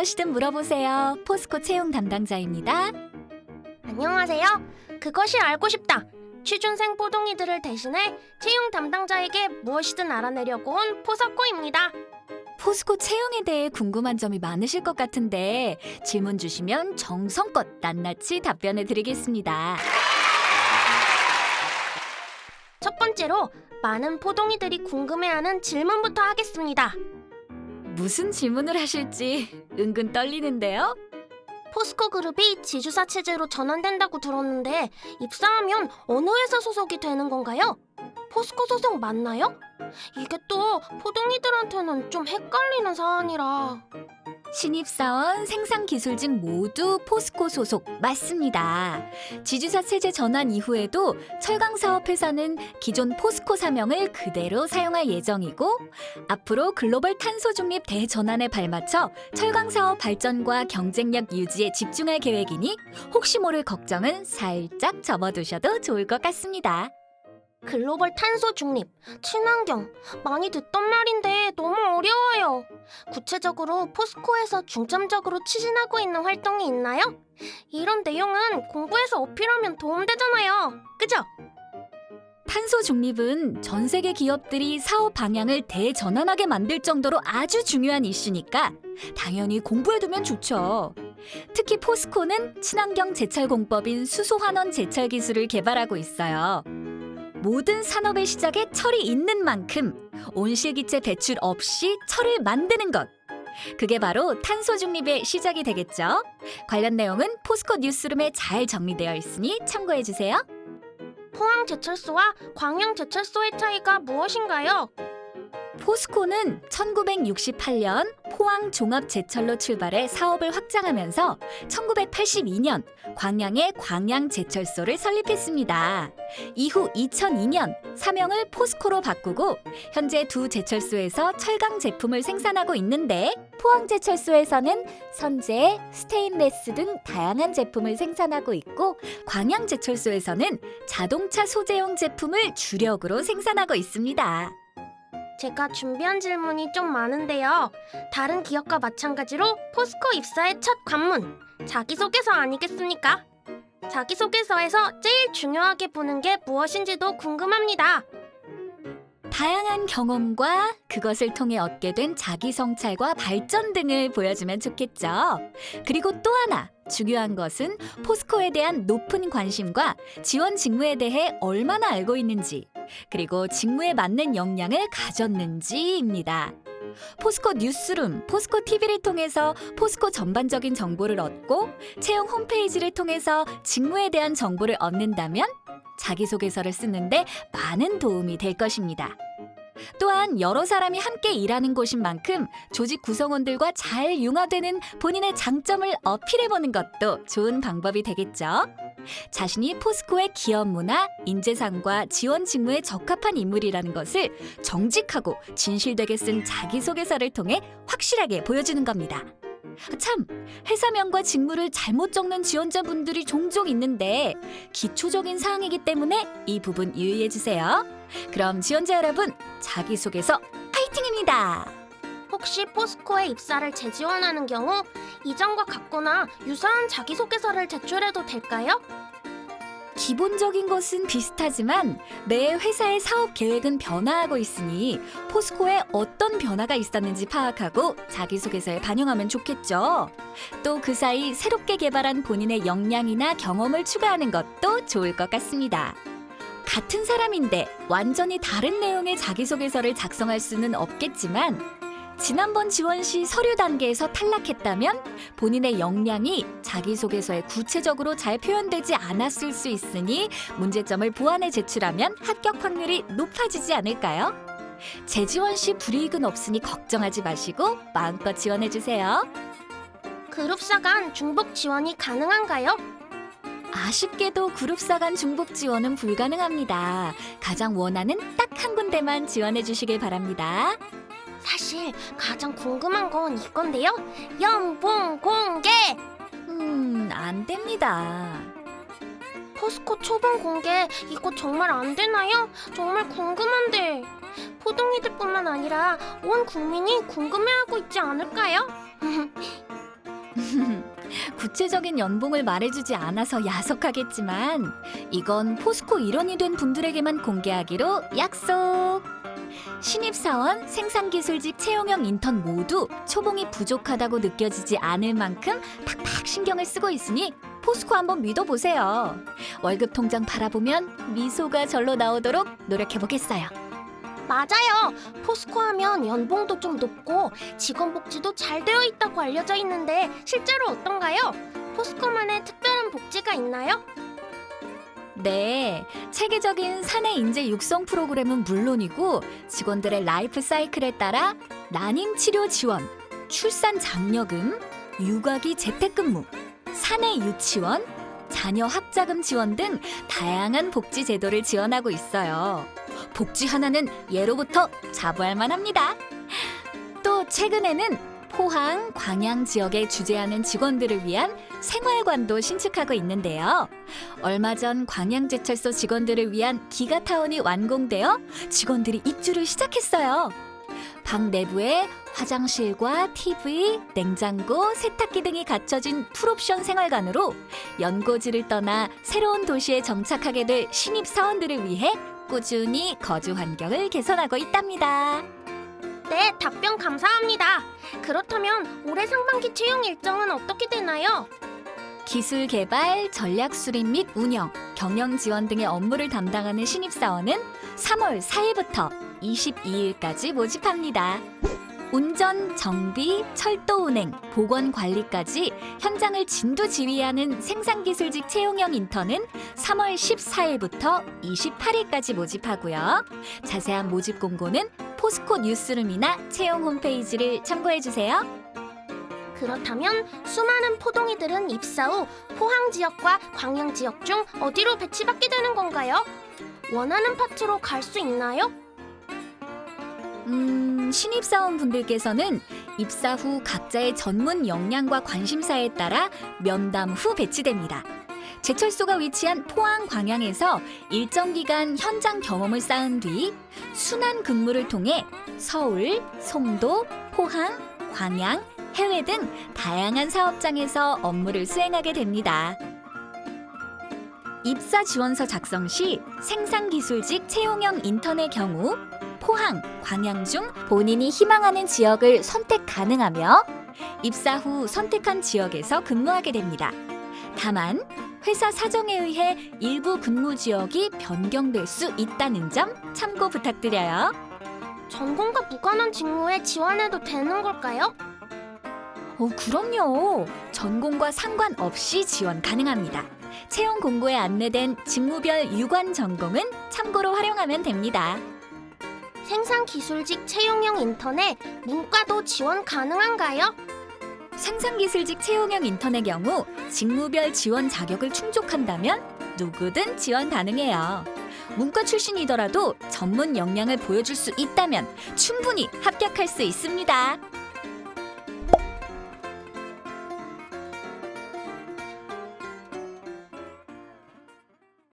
무엇이든 물어보세요. 포스코 채용 담당자입니다. 안녕하세요. 그것이 알고 싶다. 취준생 포동이들을 대신해 채용 담당자에게 무엇이든 알아내려고 온 포석코입니다. 포스코 채용에 대해 궁금한 점이 많으실 것 같은데 질문 주시면 정성껏 낱낱이 답변해 드리겠습니다. 첫 번째로 많은 포동이들이 궁금해하는 질문부터 하겠습니다. 무슨 질문을 하실지 은근 떨리는데요. 포스코 그룹이 지주사 체제로 전환된다고 들었는데 입사하면 어느 회사 소속이 되는 건가요? 포스코 소속 맞나요? 이게 또 포동이들한테는 좀 헷갈리는 사안이라. 신입사원, 생산기술직 모두 포스코 소속 맞습니다. 지주사 체제 전환 이후에도 철강사업회사는 기존 포스코 사명을 그대로 사용할 예정이고 앞으로 글로벌 탄소 중립 대전환에 발맞춰 철강사업 발전과 경쟁력 유지에 집중할 계획이니 혹시 모를 걱정은 살짝 접어두셔도 좋을 것 같습니다. 글로벌 탄소 중립, 친환경, 많이 듣던 말인데 너무 어려워요. 구체적으로 포스코에서 중점적으로 추진하고 있는 활동이 있나요? 이런 내용은 공부해서 어필하면 도움되잖아요. 그죠? 탄소 중립은 전 세계 기업들이 사업 방향을 대전환하게 만들 정도로 아주 중요한 이슈니까 당연히 공부해두면 좋죠. 특히 포스코는 친환경 제철 공법인 수소환원 제철 기술을 개발하고 있어요. 모든 산업의 시작에 철이 있는 만큼 온실기체 배출 없이 철을 만드는 것. 그게 바로 탄소 중립의 시작이 되겠죠. 관련 내용은 포스코 뉴스룸에 잘 정리되어 있으니 참고해주세요. 포항 제철소와 광양 제철소의 차이가 무엇인가요? 포스코는 1968년 포항 종합제철로 출발해 사업을 확장하면서 1982년 광양에 광양제철소를 설립했습니다. 이후 2002년 사명을 포스코로 바꾸고 현재 두 제철소에서 철강 제품을 생산하고 있는데 포항제철소에서는 선재, 스테인레스 등 다양한 제품을 생산하고 있고 광양제철소에서는 자동차 소재용 제품을 주력으로 생산하고 있습니다. 제가 준비한 질문이 좀 많은데요. 다른 기업과 마찬가지로 포스코 입사의 첫 관문, 자기소개서 아니겠습니까? 자기소개서에서 제일 중요하게 보는 게 무엇인지도 궁금합니다. 다양한 경험과 그것을 통해 얻게 된 자기 성찰과 발전 등을 보여주면 좋겠죠. 그리고 또 하나 중요한 것은 포스코에 대한 높은 관심과 지원 직무에 대해 얼마나 알고 있는지, 그리고 직무에 맞는 역량을 가졌는지입니다. 포스코 뉴스룸, 포스코 TV를 통해서 포스코 전반적인 정보를 얻고 채용 홈페이지를 통해서 직무에 대한 정보를 얻는다면 자기소개서를 쓰는데 많은 도움이 될 것입니다. 또한 여러 사람이 함께 일하는 곳인 만큼 조직 구성원들과 잘 융화되는 본인의 장점을 어필해보는 것도 좋은 방법이 되겠죠. 자신이 포스코의 기업 문화, 인재상과 지원 직무에 적합한 인물이라는 것을 정직하고 진실되게 쓴 자기소개서를 통해 확실하게 보여주는 겁니다. 참, 회사명과 직무를 잘못 적는 지원자분들이 종종 있는데 기초적인 사항이기 때문에 이 부분 유의해주세요. 그럼 지원자 여러분, 자기소개서 파이팅입니다. 혹시 포스코에 입사를 재지원하는 경우 이전과 같거나 유사한 자기소개서를 제출해도 될까요? 기본적인 것은 비슷하지만 매 회사의 사업 계획은 변화하고 있으니 포스코에 어떤 변화가 있었는지 파악하고 자기소개서에 반영하면 좋겠죠. 또 그 사이 새롭게 개발한 본인의 역량이나 경험을 추가하는 것도 좋을 것 같습니다. 같은 사람인데 완전히 다른 내용의 자기소개서를 작성할 수는 없겠지만 지난번 지원 시 서류 단계에서 탈락했다면 본인의 역량이 자기소개서에 구체적으로 잘 표현되지 않았을 수 있으니 문제점을 보완해 제출하면 합격 확률이 높아지지 않을까요? 재지원 시 불이익은 없으니 걱정하지 마시고 마음껏 지원해주세요. 그룹사 간 중복 지원이 가능한가요? 아쉽게도 그룹사 간 중복 지원은 불가능합니다. 가장 원하는 딱 한 군데만 지원해주시길 바랍니다. 사실 가장 궁금한 건 이건데요. 연봉 공개! 안 됩니다. 포스코 초봉 공개 이거 정말 안 되나요? 정말 궁금한데. 포동이들뿐만 아니라 온 국민이 궁금해하고 있지 않을까요? 구체적인 연봉을 말해주지 않아서 야속하겠지만 이건 포스코 일원이 된 분들에게만 공개하기로 약속! 신입사원, 생산기술직 채용형 인턴 모두 초봉이 부족하다고 느껴지지 않을 만큼 팍팍 신경을 쓰고 있으니 포스코 한번 믿어보세요. 월급 통장 바라보면 미소가 절로 나오도록 노력해보겠어요. 맞아요. 포스코 하면 연봉도 좀 높고 직원 복지도 잘 되어 있다고 알려져 있는데 실제로 어떤가요? 포스코만의 특별한 복지가 있나요? 네, 체계적인 사내 인재 육성 프로그램은 물론이고 직원들의 라이프 사이클에 따라 난임 치료 지원, 출산 장려금, 육아기 재택근무, 사내 유치원, 자녀 학자금 지원 등 다양한 복지 제도를 지원하고 있어요. 복지 하나는 예로부터 자부할 만합니다. 또 최근에는 포항, 광양 지역에 주재하는 직원들을 위한 생활관도 신축하고 있는데요. 얼마 전 광양제철소 직원들을 위한 기가타운이 완공되어 직원들이 입주를 시작했어요. 방 내부에 화장실과 TV, 냉장고, 세탁기 등이 갖춰진 풀옵션 생활관으로 연고지를 떠나 새로운 도시에 정착하게 될 신입 사원들을 위해 꾸준히 거주 환경을 개선하고 있답니다. 네, 답변 감사합니다. 그렇다면 올해 상반기 채용 일정은 어떻게 되나요? 기술 개발, 전략 수립 및 운영, 경영 지원 등의 업무를 담당하는 신입사원은 3월 4일부터 22일까지 모집합니다. 운전, 정비, 철도 운행, 보건 관리까지 현장을 진두지휘하는 생산기술직 채용형 인턴은 3월 14일부터 28일까지 모집하고요. 자세한 모집 공고는 포스코 뉴스룸이나 채용 홈페이지를 참고해주세요. 그렇다면 수많은 포동이들은 입사 후 포항 지역과 광양 지역 중 어디로 배치받게 되는 건가요? 원하는 파트로 갈 수 있나요? 신입사원 분들께서는 입사 후 각자의 전문 역량과 관심사에 따라 면담 후 배치됩니다. 제철소가 위치한 포항, 광양에서 일정 기간 현장 경험을 쌓은 뒤 순환 근무를 통해 서울, 송도, 포항, 광양, 해외 등 다양한 사업장에서 업무를 수행하게 됩니다. 입사 지원서 작성 시 생산기술직 채용형 인턴의 경우 포항, 광양 중 본인이 희망하는 지역을 선택 가능하며 입사 후 선택한 지역에서 근무하게 됩니다. 다만 회사 사정에 의해 일부 근무 지역이 변경될 수 있다는 점 참고 부탁드려요. 전공과 무관한 직무에 지원해도 되는 걸까요? 그럼요. 전공과 상관없이 지원 가능합니다. 채용 공고에 안내된 직무별 유관 전공은 참고로 활용하면 됩니다. 생산기술직 채용형 인턴에 문과도 지원 가능한가요? 생산기술직 채용형 인턴의 경우 직무별 지원 자격을 충족한다면 누구든 지원 가능해요. 문과 출신이더라도 전문 역량을 보여줄 수 있다면 충분히 합격할 수 있습니다.